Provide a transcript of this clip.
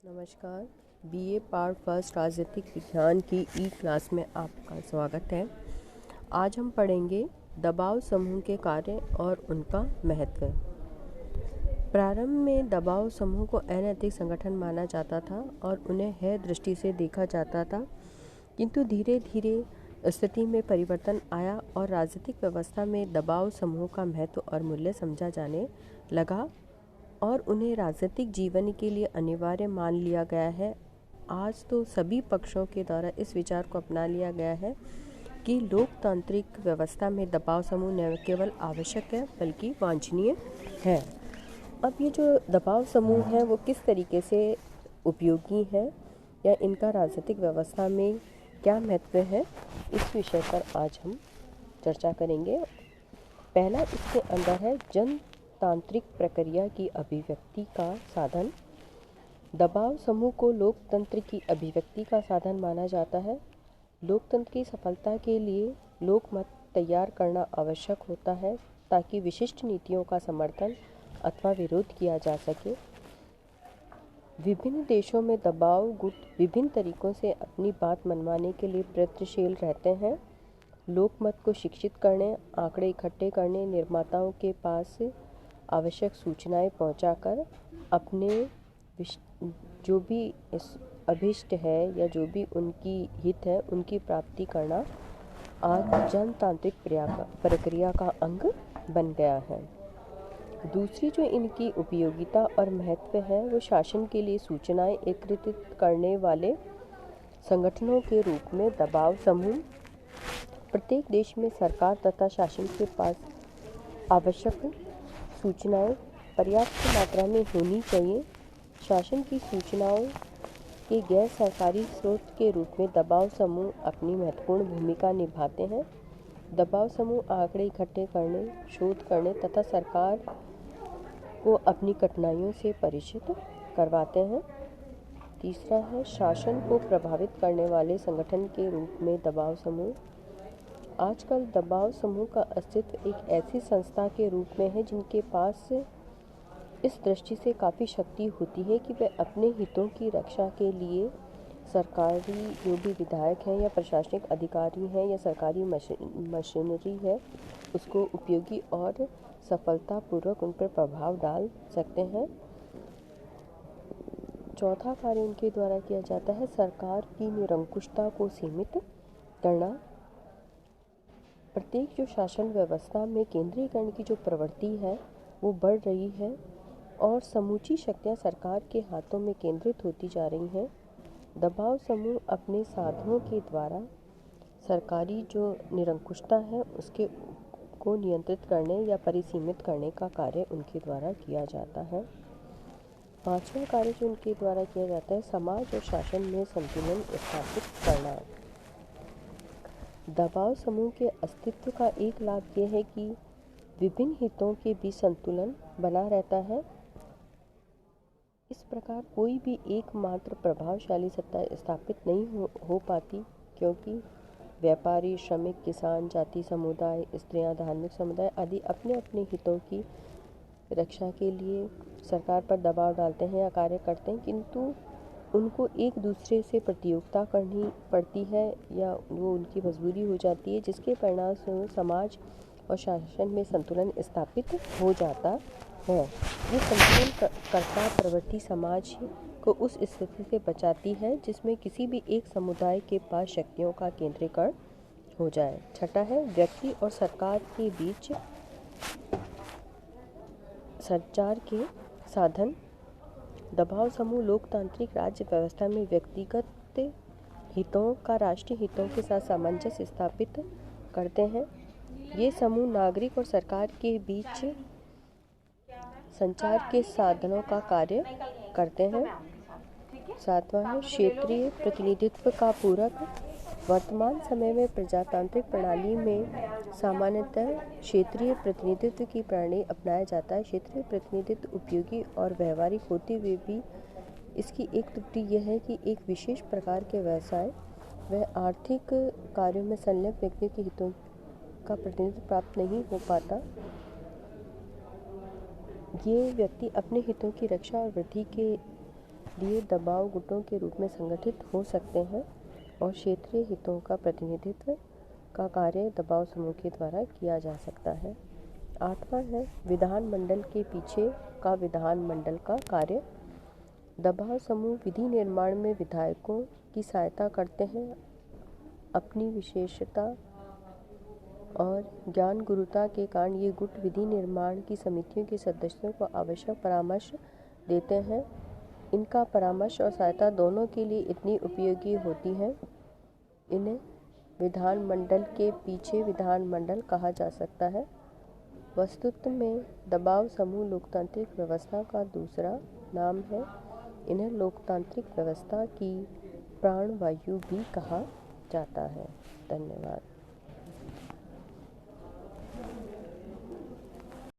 नमस्कार। BA part first राजनीतिक विज्ञान की ई क्लास में आपका स्वागत है। आज हम पढ़ेंगे दबाव समूह के कार्य और उनका महत्व। प्रारंभ में दबाव समूह को अनैतिक संगठन माना जाता था और उन्हें है दृष्टि से देखा जाता था, किंतु धीरे धीरे स्थिति में परिवर्तन आया और राजनीतिक व्यवस्था में दबाव समूह का महत्व और मूल्य समझा जाने लगा और उन्हें राजनीतिक जीवन के लिए अनिवार्य मान लिया गया है। आज तो सभी पक्षों के द्वारा इस विचार को अपना लिया गया है कि लोकतांत्रिक व्यवस्था में दबाव समूह न केवल आवश्यक है बल्कि वांछनीय है। अब ये जो दबाव समूह है वो किस तरीके से उपयोगी है या इनका राजनीतिक व्यवस्था में क्या महत्व है, इस विषय पर आज हम चर्चा करेंगे। पहला इसके अंदर है जनतांत्रिक प्रक्रिया की अभिव्यक्ति का साधन। दबाव समूह को लोकतंत्र की अभिव्यक्ति का साधन माना जाता है। लोकतंत्र की सफलता के लिए लोकमत तैयार करना आवश्यक होता है ताकि विशिष्ट नीतियों का समर्थन अथवा विरोध किया जा सके। विभिन्न देशों में दबाव गुट विभिन्न तरीकों से अपनी बात मनवाने के लिए प्रयत्नशील रहते हैं। लोकमत को शिक्षित करने, आंकड़े इकट्ठे करने, निर्माताओं के पास आवश्यक सूचनाएं पहुंचाकर अपने जो भी अभिष्ट है या जो भी उनकी हित है उनकी प्राप्ति करना आज जनतांत्रिक प्रक्रिया का अंग बन गया है। दूसरी जो इनकी उपयोगिता और महत्व है वो शासन के लिए सूचनाएं एकत्रित करने वाले संगठनों के रूप में दबाव समूह। प्रत्येक देश में सरकार तथा शासन के पास आवश्यक सूचनाएं पर्याप्त मात्रा में होनी चाहिए। शासन की सूचनाओं के गैर सरकारी स्रोत के रूप में दबाव समूह अपनी महत्वपूर्ण भूमिका निभाते हैं। दबाव समूह आंकड़े इकट्ठे करने, शोध करने तथा सरकार को अपनी कठिनाइयों से परिचित करवाते हैं। तीसरा है शासन को प्रभावित करने वाले संगठन के रूप में दबाव समूह। आजकल दबाव समूह का अस्तित्व एक ऐसी संस्था के रूप में है जिनके पास इस दृष्टि से काफ़ी शक्ति होती है कि वे अपने हितों की रक्षा के लिए सरकारी जो भी विधायक हैं या प्रशासनिक अधिकारी हैं या सरकारी मशीनरी है उसको उपयोगी और सफलतापूर्वक उन पर प्रभाव डाल सकते हैं। चौथा कार्य उनके द्वारा किया जाता है सरकार की निरंकुशता को सीमित करना। प्रत्येक जो शासन व्यवस्था में केंद्रीकरण की जो प्रवृत्ति है वो बढ़ रही है और समूची शक्तियां सरकार के हाथों में केंद्रित होती जा रही हैं। दबाव समूह अपने साधनों के द्वारा सरकारी जो निरंकुशता है उसके को नियंत्रित करने या परिसीमित करने का कार्य उनके द्वारा किया जाता है। पांचवा कार्य जो उनके द्वारा किया जाता है समाज और शासन में संतुलन स्थापित करना। दबाव समूह के अस्तित्व का एक लाभ यह है कि विभिन्न हितों के बीच संतुलन बना रहता है। इस प्रकार कोई भी एकमात्र प्रभावशाली सत्ता स्थापित नहीं हो पाती, क्योंकि व्यापारी, श्रमिक, किसान, जाति समुदाय, स्त्रियां, धार्मिक समुदाय आदि अपने अपने हितों की रक्षा के लिए सरकार पर दबाव डालते हैं या कार्य करते हैं, किंतु उनको एक दूसरे से प्रतियोगिता करनी पड़ती है या वो उनकी मजबूरी हो जाती है, जिसके परिणाम से समाज और शासन में संतुलन स्थापित हो जाता है। ये संतुलन कर्ता प्रवृत्ति समाज को उस स्थिति से बचाती है जिसमें किसी भी एक समुदाय के पास शक्तियों का केंद्रीकरण हो जाए। छठा है व्यक्ति और सरकार के बीच संचार के साधन। दबाव समूह लोकतांत्रिक राज्य व्यवस्था में व्यक्तिगत हितों का राष्ट्रीय हितों के साथ सामंजस्य स्थापित करते हैं। ये समूह नागरिक और सरकार के बीच संचार के साधनों का कार्य करते हैं। सातवां है क्षेत्रीय प्रतिनिधित्व का पूरक। वर्तमान समय में प्रजातांत्रिक प्रणाली में सामान्यतः क्षेत्रीय प्रतिनिधित्व की प्रणाली अपनाया जाता है। क्षेत्रीय प्रतिनिधित्व उपयोगी और व्यवहारिक होते हुए भी इसकी एक त्रुटि यह है कि एक विशेष प्रकार के व्यवसाय व आर्थिक कार्यों में संलग्न व्यक्तियों के हितों का प्रतिनिधित्व प्राप्त नहीं हो पाता। ये व्यक्ति अपने हितों की रक्षा और वृद्धि के लिए दबाव गुटों के रूप में संगठित हो सकते हैं और क्षेत्रीय हितों का प्रतिनिधित्व का कार्य दबाव समूह के द्वारा किया जा सकता है। 8वां है विधानमंडल के पीछे का विधानमंडल का कार्य। दबाव समूह विधि निर्माण में विधायकों की सहायता करते हैं। अपनी विशेषता और ज्ञान गुरुता के कारण ये गुट विधि निर्माण की समितियों के सदस्यों को आवश्यक परामर्श देते हैं। इनका परामर्श और सहायता दोनों के लिए इतनी उपयोगी होती है, इन्हें विधानमंडल के पीछे विधानमंडल कहा जा सकता है। वस्तुतः में दबाव समूह लोकतांत्रिक व्यवस्था का दूसरा नाम है। इन्हें लोकतांत्रिक व्यवस्था की प्राणवायु भी कहा जाता है। धन्यवाद।